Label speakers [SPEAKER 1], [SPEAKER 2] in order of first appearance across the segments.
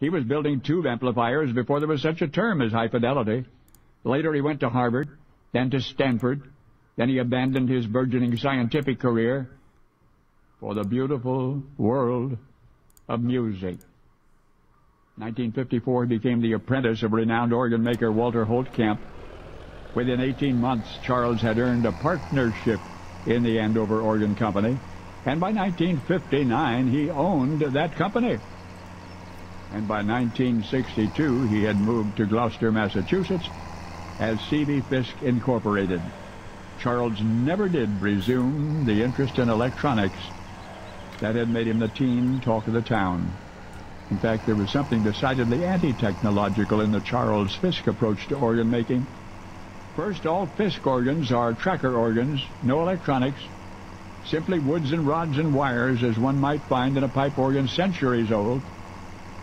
[SPEAKER 1] He was building tube amplifiers before there was such a term as high fidelity. Later he went to Harvard, then to Stanford. Then he abandoned his burgeoning scientific career for the beautiful world of music. In 1954, he became the apprentice of renowned organ maker Walter Holtkamp. Within 18 months, Charles had earned a partnership in the Andover Organ Company, and by 1959, he owned that company. And by 1962, he had moved to Gloucester, Massachusetts, as C.B. Fisk Incorporated. Charles never did resume the interest in electronics that had made him the teen talk of the town. In fact, there was something decidedly anti-technological in the Charles Fisk approach to organ making. First, all Fisk organs are tracker organs, no electronics, simply woods and rods and wires as one might find in a pipe organ centuries old.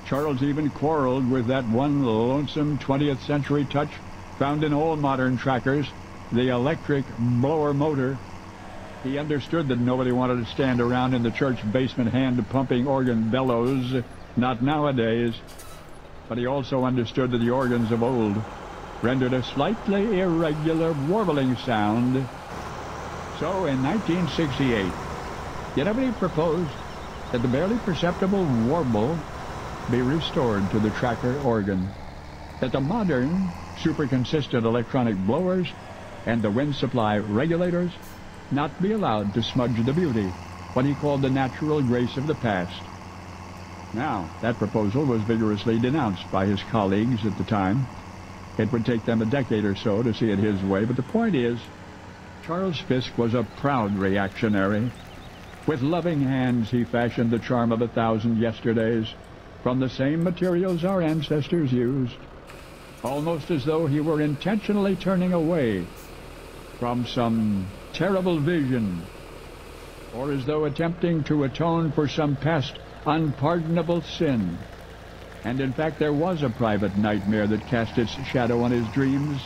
[SPEAKER 1] Charles even quarreled with that one lonesome 20th century touch found in all modern trackers, the electric blower motor. He understood that nobody wanted to stand around in the church basement hand-pumping organ bellows, not nowadays. But he also understood that the organs of old rendered a slightly irregular warbling sound. So in 1968, he proposed that the barely perceptible warble be restored to the tracker organ, that the modern super-consistent electronic blowers and the wind supply regulators not be allowed to smudge the beauty, what he called the natural grace of the past. Now, that proposal was vigorously denounced by his colleagues at the time. It would take them a decade or so to see it his way, but the point is, Charles Fisk was a proud reactionary. With loving hands, he fashioned the charm of 1,000 yesterdays from the same materials our ancestors used, almost as though he were intentionally turning away from some terrible vision, or as though attempting to atone for some past unpardonable sin. And in fact, there was a private nightmare that cast its shadow on his dreams.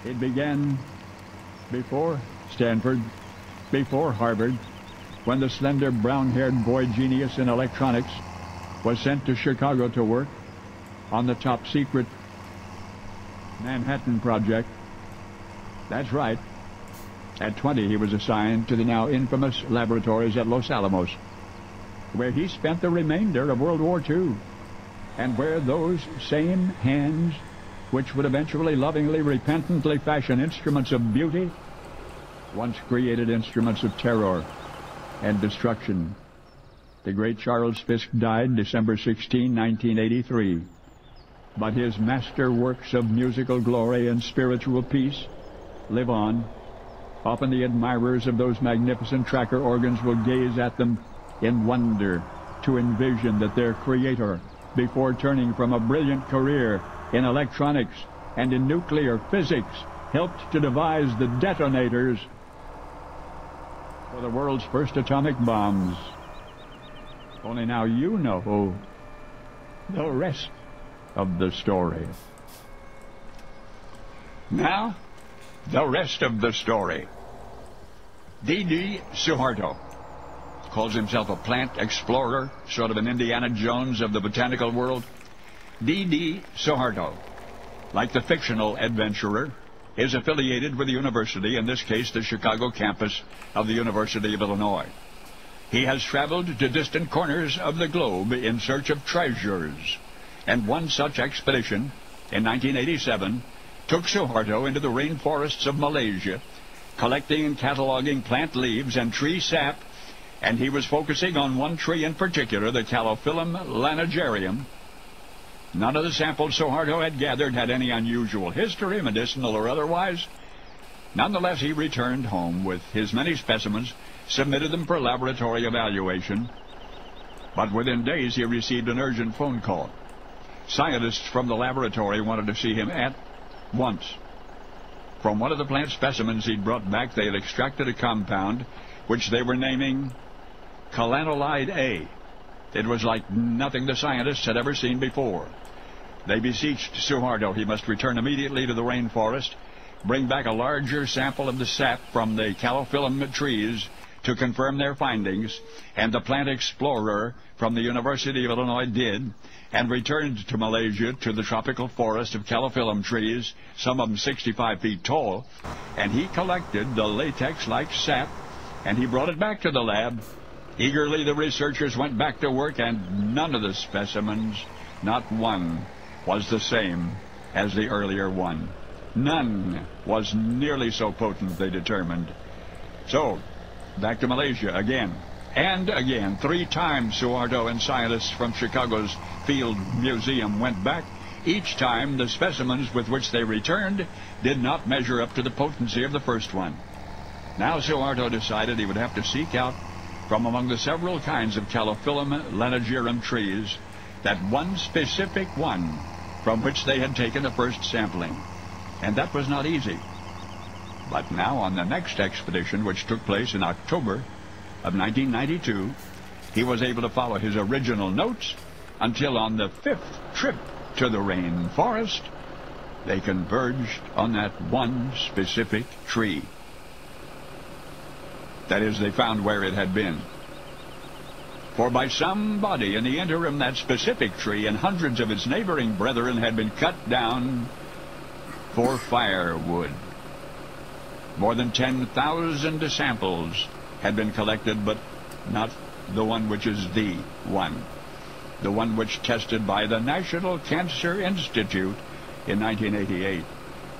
[SPEAKER 1] It began before Stanford, before Harvard, when the slender brown-haired boy genius in electronics was sent to Chicago to work on the top-secret Manhattan Project. That's right. At 20, he was assigned to the now infamous laboratories at Los Alamos, where he spent the remainder of World War II, and where those same hands, which would eventually lovingly, repentantly fashion instruments of beauty, once created instruments of terror and destruction. The great Charles Fisk died December 16, 1983. But his masterworks of musical glory and spiritual peace live on. Often the admirers of those magnificent tracker organs will gaze at them in wonder to envision that their creator, before turning from a brilliant career in electronics and in nuclear physics, helped to devise the detonators for the world's first atomic bombs. Only now you know the rest of the story. Now, the rest of the story. D.D. Suharto calls himself a plant explorer, sort of an Indiana Jones of the botanical world. D.D. Suharto, like the fictional adventurer, is affiliated with the university, in this case the Chicago campus of the University of Illinois. He has traveled to distant corners of the globe in search of treasures, and one such expedition, in 1987, took Suharto into the rainforests of Malaysia, collecting and cataloging plant leaves and tree sap, and he was focusing on one tree in particular, the Calophyllum lanigerium. None of the samples Suharto had gathered had any unusual history, medicinal or otherwise. Nonetheless, he returned home with his many specimens, submitted them for laboratory evaluation, but within days he received an urgent phone call. Scientists from the laboratory wanted to see him at once. From one of the plant specimens he'd brought back, they had extracted a compound which they were naming Calanolide A. It was like nothing the scientists had ever seen before. They beseeched Suharto he must return immediately to the rainforest, bring back a larger sample of the sap from the Calophyllum trees to confirm their findings, and the plant explorer from the University of Illinois did, and returned to Malaysia to the tropical forest of calophyllum trees, some of them 65 feet tall, and he collected the latex-like sap, and he brought it back to the lab. Eagerly, the researchers went back to work, and none of the specimens, not one, was the same as the earlier one. None was nearly so potent, they determined. So, back to Malaysia again. And again, 3 times Suharto and scientists from Chicago's Field Museum went back. Each time, the specimens with which they returned did not measure up to the potency of the first one. Now Suharto decided he would have to seek out, from among the several kinds of calophyllum lanigerum trees, that one specific one from which they had taken the first sampling. And that was not easy. But now on the next expedition, which took place in October of 1992, he was able to follow his original notes until on the 5th trip to the rainforest, they converged on that one specific tree. That is, they found where it had been. For by somebody in the interim, that specific tree and hundreds of its neighboring brethren had been cut down for firewood. More than 10,000 samples had been collected, but not the one which is the one. The one which, tested by the National Cancer Institute in 1988,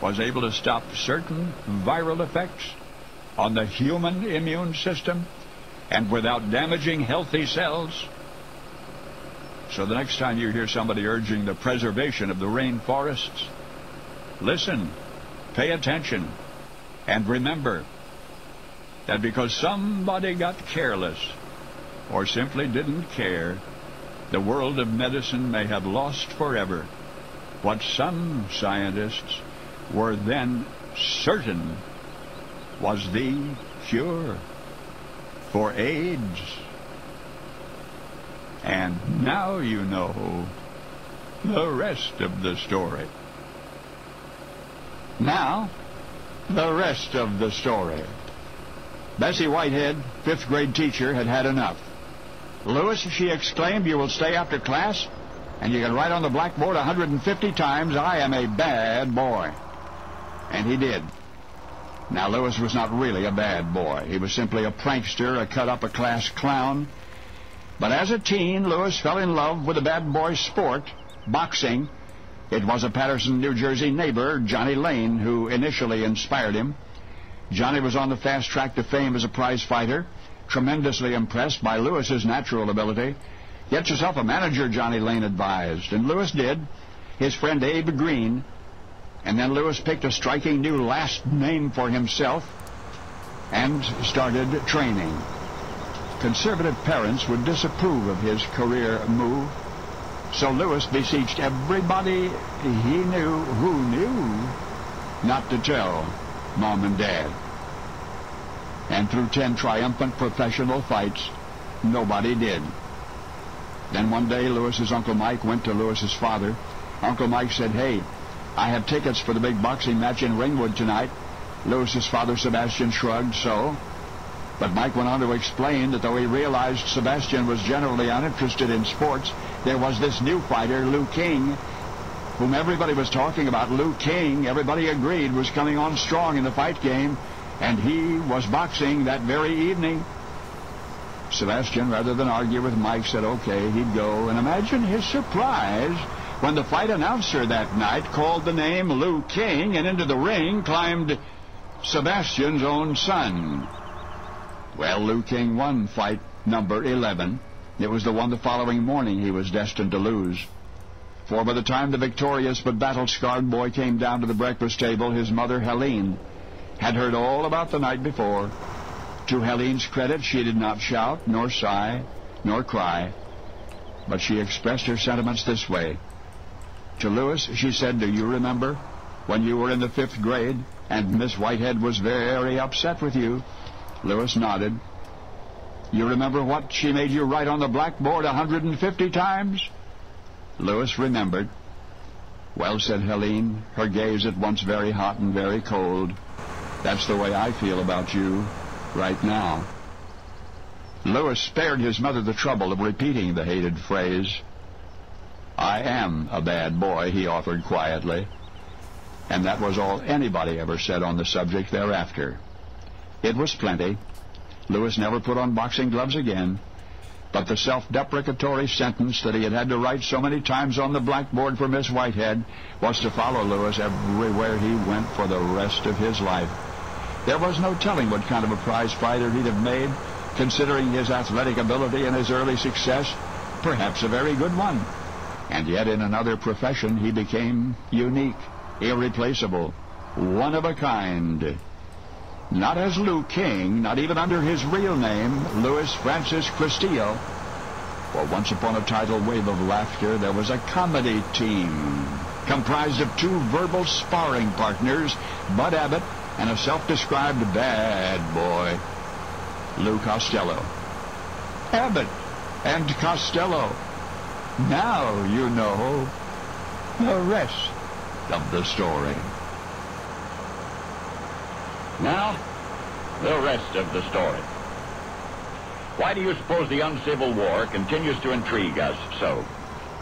[SPEAKER 1] was able to stop certain viral effects on the human immune system and without damaging healthy cells. So the next time you hear somebody urging the preservation of the rainforests, listen, pay attention, and remember that because somebody got careless or simply didn't care, the world of medicine may have lost forever what some scientists were then certain was the cure for AIDS. And now you know the rest of the story. Now, the rest of the story. Bessie Whitehead, 5th grade teacher, had had enough. "Lewis," she exclaimed, "you will stay after class, and you can write on the blackboard 150 times, 'I am a bad boy.'" And he did. Now, Lewis was not really a bad boy. He was simply a prankster, a cut-up-a-class clown. But as a teen, Lewis fell in love with a bad boy sport, boxing. It was a Patterson, New Jersey neighbor, Johnny Lane, who initially inspired him. Johnny was on the fast track to fame as a prize fighter, tremendously impressed by Lewis's natural ability. "Get yourself a manager," Johnny Lane advised, and Lewis did. His friend Abe Green. And then Lewis picked a striking new last name for himself and started training. Conservative parents would disapprove of his career move, so Lewis beseeched everybody he knew who knew not to tell Mom and Dad. And through 10 triumphant professional fights, nobody did. Then one day, Lewis's Uncle Mike went to Lewis's father. Uncle Mike said, "Hey, I have tickets for the big boxing match in Ringwood tonight." Lewis's father, Sebastian, shrugged, "So?" But Mike went on to explain that though he realized Sebastian was generally uninterested in sports, there was this new fighter, Lou King, whom everybody was talking about. Lou King, everybody agreed, was coming on strong in the fight game, and he was boxing that very evening. Sebastian, rather than argue with Mike, said okay, he'd go, and imagine his surprise when the fight announcer that night called the name Lou King, and into the ring climbed Sebastian's own son. Well, Lou King won fight number 11. It was the one the following morning he was destined to lose. For by the time the victorious but battle-scarred boy came down to the breakfast table, his mother, Helene, had heard all about the night before. To Helene's credit, she did not shout, nor sigh, nor cry, but she expressed her sentiments this way. To Lewis, she said, "Do you remember when you were in the 5th grade and Miss Whitehead was very upset with you?" Lewis nodded. "You remember what she made you write on the blackboard 150 times?" Lewis remembered. "Well," said Helene, her gaze at once very hot and very cold, "that's the way I feel about you right now." Lewis spared his mother the trouble of repeating the hated phrase. "I am a bad boy," he offered quietly. And that was all anybody ever said on the subject thereafter. It was plenty. Lewis never put on boxing gloves again. But the self-deprecatory sentence that he had to write so many times on the blackboard for Miss Whitehead was to follow Lewis everywhere he went for the rest of his life. There was no telling what kind of a prize fighter he'd have made, considering his athletic ability and his early success, perhaps a very good one. And yet in another profession he became unique, irreplaceable, one of a kind. Not as Lou King, not even under his real name, Louis Francis Castillo. For once upon a tidal wave of laughter, there was a comedy team comprised of two verbal sparring partners, Bud Abbott and a self-described bad boy, Lou Costello. Abbott and Costello. Now you know the rest of the story.
[SPEAKER 2] Now, the rest of the story. Why do you suppose the uncivil war continues to intrigue us so?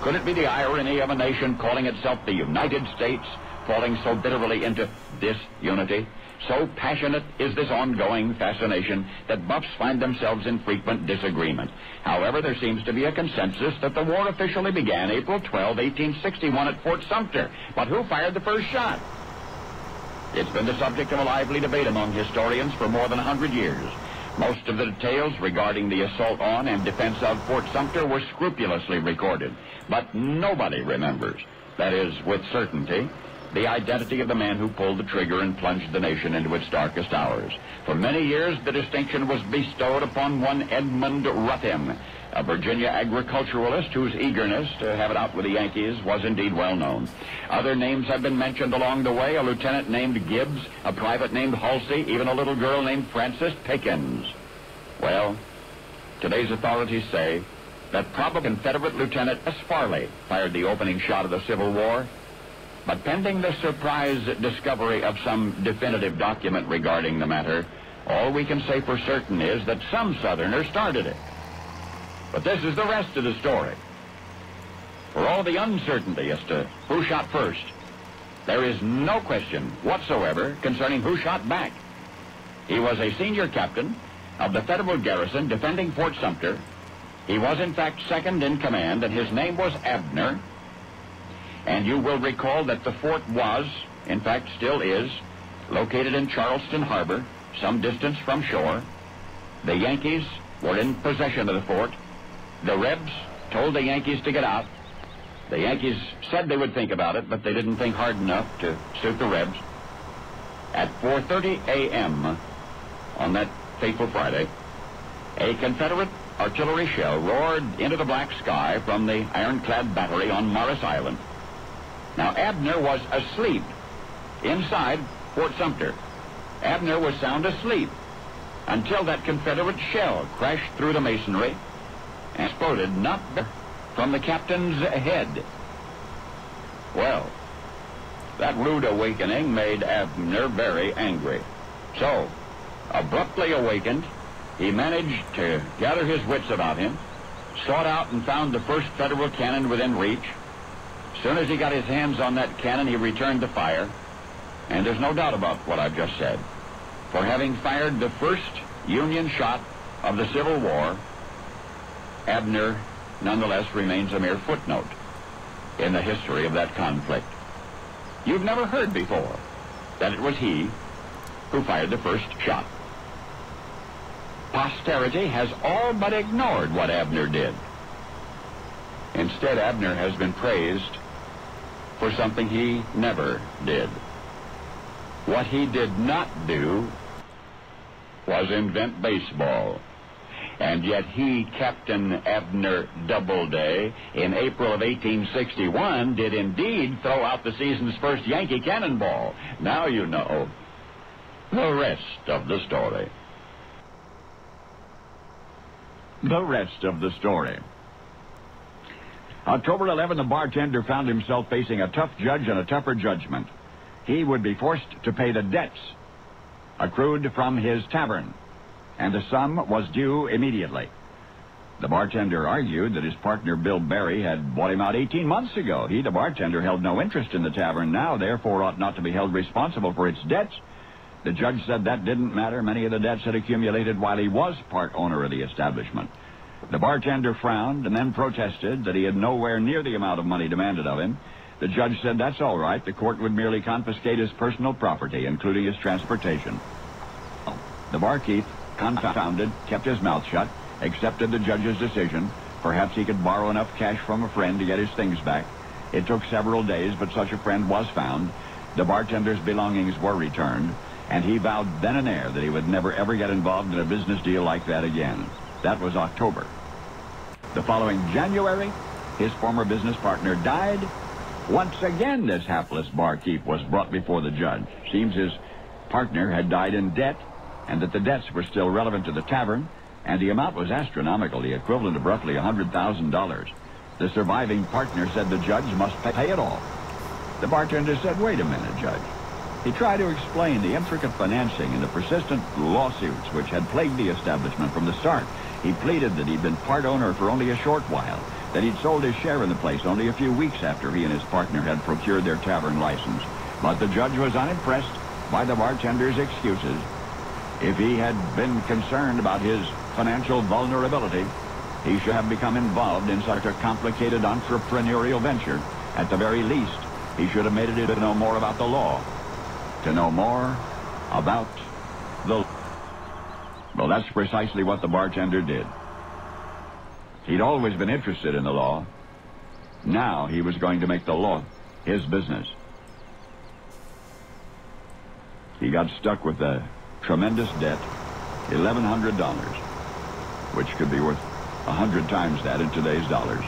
[SPEAKER 2] Could it be the irony of a nation calling itself the United States, falling so bitterly into disunity? So passionate is this ongoing fascination that buffs find themselves in frequent disagreement. However, there seems to be a consensus that the war officially began April 12, 1861 at Fort Sumter. But who fired the first shot? It's been the subject of a lively debate among historians for more than 100 years. Most of the details regarding the assault on and defense of Fort Sumter were scrupulously recorded, but nobody remembers, that is, with certainty, the identity of the man who pulled the trigger and plunged the nation into its darkest hours. For many years, the distinction was bestowed upon one Edmund Ruthyn, a Virginia agriculturalist whose eagerness to have it out with the Yankees was indeed well known. Other names have been mentioned along the way, a lieutenant named Gibbs, a private named Halsey, even a little girl named Frances Pickens. Well, today's authorities say that probably Confederate Lieutenant S. Farley fired the opening shot of the Civil War. But pending the surprise discovery of some definitive document regarding the matter, all we can say for certain is that some Southerners started it. But this is the rest of the story. For all the uncertainty as to who shot first, there is no question whatsoever concerning who shot back. He was a senior captain of the Federal garrison defending Fort Sumter. He was, in fact, second in command, and his name was Abner. And you will recall that the fort was, in fact still is, located in Charleston Harbor, some distance from shore. The Yankees were in possession of the fort. The Rebs told the Yankees to get out. The Yankees said they would think about it, but they didn't think hard enough to suit the Rebs. At 4:30 a.m. on that fateful Friday, a Confederate artillery shell roared into the black sky from the ironclad battery on Morris Island. Now, Abner was asleep inside Fort Sumter. Abner was sound asleep until that Confederate shell crashed through the masonry and exploded not from the captain's head. Well, that rude awakening made Abner very angry. So, abruptly awakened, he managed to gather his wits about him, sought out and found the first Federal cannon within reach. As soon as he got his hands on that cannon, he returned to fire. And there's no doubt about what I've just said. For having fired the first Union shot of the Civil War, Abner nonetheless remains a mere footnote in the history of that conflict. You've never heard before that it was he who fired the first shot. Posterity has all but ignored what Abner did. Instead, Abner has been praised for something he never did. What he did not do was invent baseball. And yet he, Captain Abner Doubleday, in April of 1861, did indeed throw out the season's first Yankee cannonball. Now you know the rest of the story. The rest of the story. October 11, the bartender found himself facing a tough judge and a tougher judgment. He would be forced to pay the debts accrued from his tavern, and the sum was due immediately. The bartender argued that his partner, Bill Berry, had bought him out 18 months ago. He, the bartender, held no interest in the tavern now, therefore ought not to be held responsible for its debts. The judge said that didn't matter. Many of the debts had accumulated while he was part owner of the establishment. The bartender frowned and then protested that he had nowhere near the amount of money demanded of him. The judge said that's all right. The court would merely confiscate his personal property, including his transportation. The barkeep, confounded, kept his mouth shut, accepted the judge's decision. Perhaps he could borrow enough cash from a friend to get his things back. It took several days, but such a friend was found. The bartender's belongings were returned, and he vowed then and there that he would never ever get involved in a business deal like that again. That was October. The following January, his former business partner died. Once again, this hapless barkeep was brought before the judge. Seems his partner had died in debt, and that the debts were still relevant to the tavern, and the amount was astronomical, the equivalent of roughly $100,000. The surviving partner said the judge must pay it all. The bartender said, "Wait a minute, Judge." He tried to explain the intricate financing and the persistent lawsuits which had plagued the establishment from the start. He pleaded that he'd been part owner for only a short while, that he'd sold his share in the place only a few weeks after he and his partner had procured their tavern license. But the judge was unimpressed by the bartender's excuses. If he had been concerned about his financial vulnerability, he should have become involved in such a complicated entrepreneurial venture. At the very least, he should have made it to know more about the law. To know more about the... Well, that's precisely what the bartender did. He'd always been interested in the law. Now he was going to make the law his business. He got stuck with a tremendous debt, $1,100, which could be worth 100 times that in today's dollars.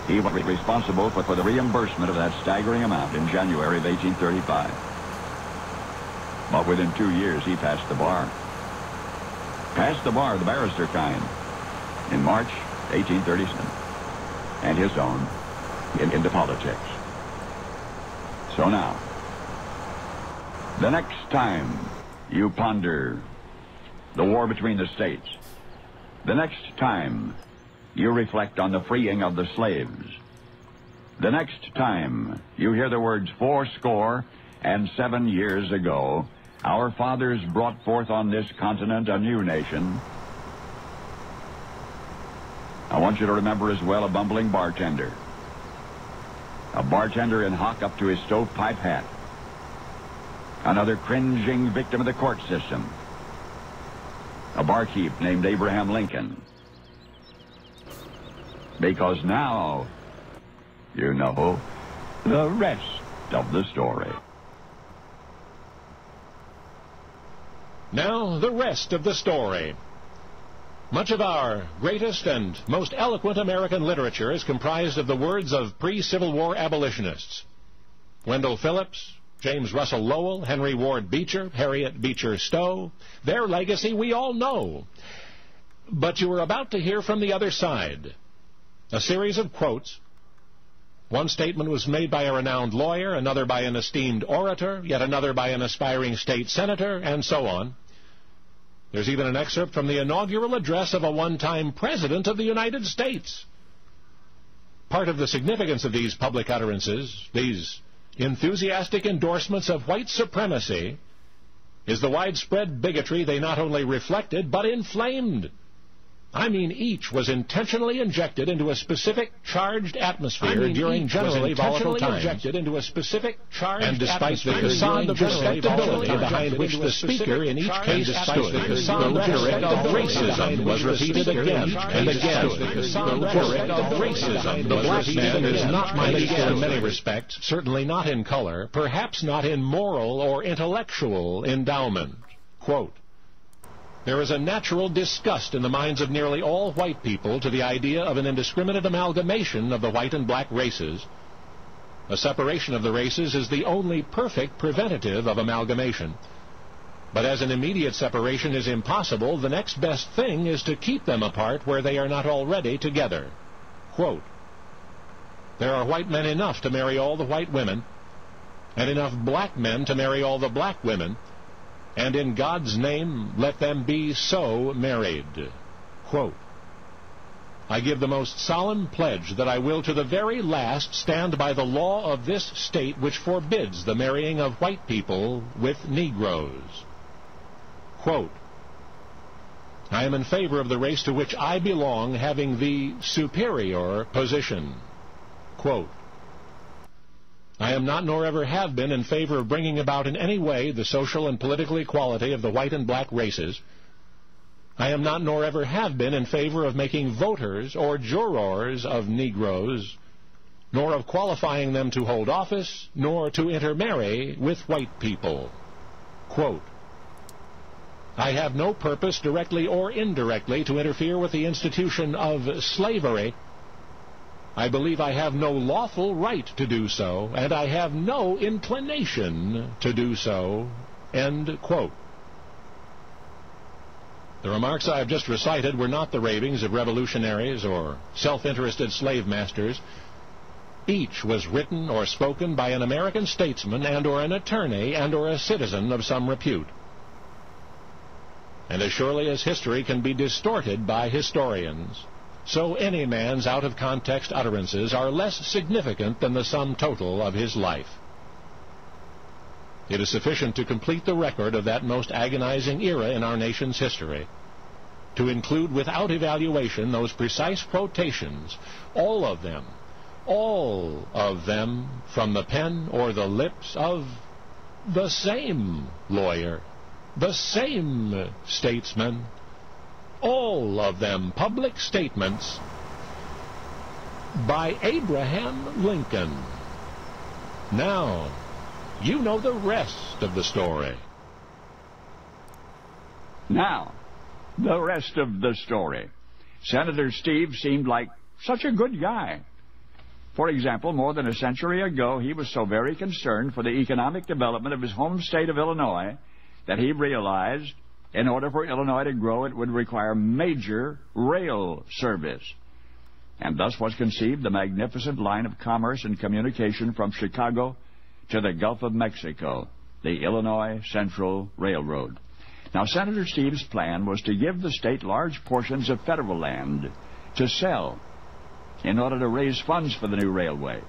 [SPEAKER 2] He was responsible for the reimbursement of that staggering amount in January of 1835. But within 2 years, he passed the bar. Passed the bar, the barrister kind, in March 1837, and his own into politics. So now, the next time you ponder the war between the states, the next time you reflect on the freeing of the slaves, the next time you hear the words 87 years ago, our fathers brought forth on this continent a new nation, I want you to remember as well a bumbling bartender. A bartender in hock up to his stovepipe hat. Another cringing victim of the court system. A barkeep named Abraham Lincoln. Because now, you know the rest of the story.
[SPEAKER 3] Now, the rest of the story. Much of our greatest and most eloquent American literature is comprised of the words of pre-Civil War abolitionists. Wendell Phillips, James Russell Lowell, Henry Ward Beecher, Harriet Beecher Stowe. Their legacy we all know. But you are about to hear from the other side. A series of quotes. One statement was made by a renowned lawyer, another by an esteemed orator, yet another by an aspiring state senator, and so on. There's even an excerpt from the inaugural address of a one-time president of the United States. Part of the significance of these public utterances, these enthusiastic endorsements of white supremacy, is the widespread bigotry they not only reflected, but inflamed. I mean, each was intentionally injected into a specific charged atmosphere during generally volatile times. And despite the facade of respectability behind which the speaker in each case stood, the rhetoric of racism was repeated again and again. The rhetoric of racism. The black man is not my equal in many respects, certainly not in color, perhaps not in moral or intellectual endowment. Quote, there is a natural disgust in the minds of nearly all white people to the idea of an indiscriminate amalgamation of the white and black races. A separation of the races is the only perfect preventative of amalgamation. But as an immediate separation is impossible, the next best thing is to keep them apart where they are not already together. Quote, there are white men enough to marry all the white women, and enough black men to marry all the black women, and in God's name, let them be so married. Quote, I give the most solemn pledge that I will to the very last stand by the law of this state which forbids the marrying of white people with Negroes. Quote, I am in favor of the race to which I belong having the superior position. Quote, I am not nor ever have been in favor of bringing about in any way the social and political equality of the white and black races. I am not nor ever have been in favor of making voters or jurors of Negroes, nor of qualifying them to hold office, nor to intermarry with white people. Quote, I have no purpose, directly or indirectly, to interfere with the institution of slavery. I believe I have no lawful right to do so, and I have no inclination to do so. End quote. The remarks I have just recited were not the ravings of revolutionaries or self-interested slave masters. Each was written or spoken by an American statesman and or an attorney and or a citizen of some repute. And as surely as history can be distorted by historians, so any man's out-of-context utterances are less significant than the sum total of his life. It is sufficient to complete the record of that most agonizing era in our nation's history, to include without evaluation those precise quotations, all of them from the pen or the lips of the same lawyer, the same statesman, all of them public statements by Abraham Lincoln. Now, you know the rest of the story.
[SPEAKER 1] Now, the rest of the story. Senator Steve seemed like such a good guy. For example, more than a century ago, he was so very concerned for the economic development of his home state of Illinois that he realized in order for Illinois to grow, it would require major rail service. And thus was conceived the magnificent line of commerce and communication from Chicago to the Gulf of Mexico, the Illinois Central Railroad. Now, Senator Steve's plan was to give the state large portions of federal land to sell in order to raise funds for the new railway.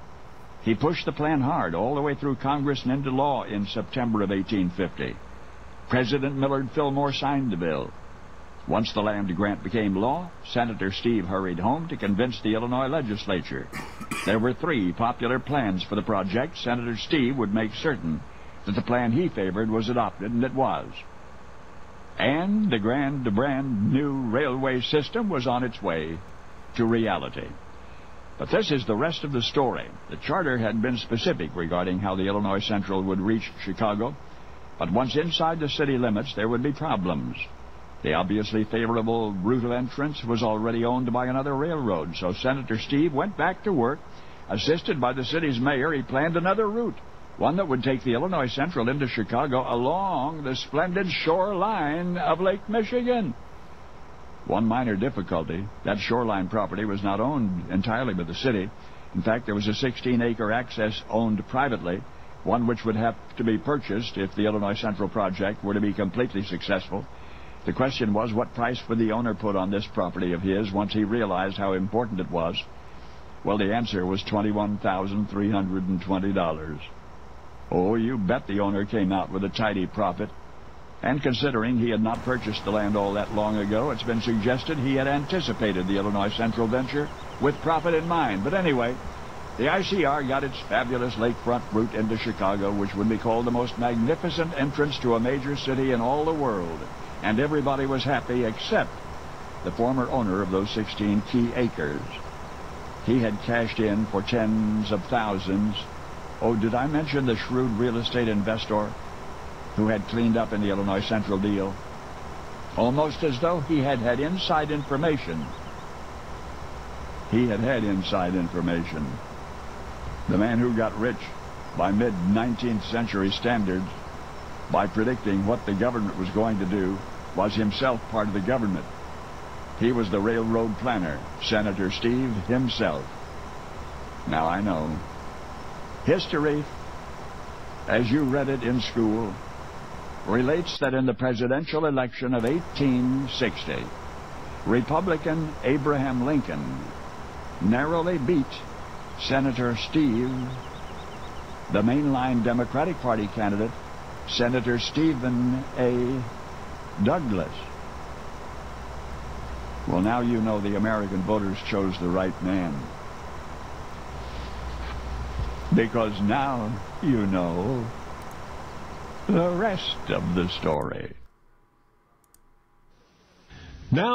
[SPEAKER 1] He pushed the plan hard all the way through Congress and into law in September of 1850. President Millard Fillmore signed the bill. Once the land grant became law, Senator Steve hurried home to convince the Illinois legislature. There were 3 popular plans for the project. Senator Steve would make certain that the plan he favored was adopted, and it was. And the brand new railway system was on its way to reality. But this is the rest of the story. The charter had been specific regarding how the Illinois Central would reach Chicago, but once inside the city limits, there would be problems. The obviously favorable route of entrance was already owned by another railroad, so Senator Steve went back to work. Assisted by the city's mayor, he planned another route, one that would take the Illinois Central into Chicago along the splendid shoreline of Lake Michigan. One minor difficulty: that shoreline property was not owned entirely by the city. In fact, there was a 16-acre access owned privately, one which would have to be purchased if the Illinois Central project were to be completely successful. The question was, what price would the owner put on this property of his once he realized how important it was? Well, the answer was $21,320. Oh, you bet the owner came out with a tidy profit. And considering he had not purchased the land all that long ago, it's been suggested he had anticipated the Illinois Central venture with profit in mind. But anyway, the ICR got its fabulous lakefront route into Chicago, which would be called the most magnificent entrance to a major city in all the world. And everybody was happy except the former owner of those 16 key acres. He had cashed in for tens of thousands. Oh, did I mention the shrewd real estate investor who had cleaned up in the Illinois Central deal? Almost as though he had had inside information. He had had inside information. The man who got rich by mid-19th century standards by predicting what the government was going to do was himself part of the government. He was the railroad planner, Senator Steve himself. Now I know. History, as you read it in school, relates that in the presidential election of 1860, Republican Abraham Lincoln narrowly beat Senator Steve, the mainline Democratic Party candidate, Senator Stephen A. Douglas. Well, now you know the American voters chose the right man. Because now you know the rest of the story.
[SPEAKER 3] Now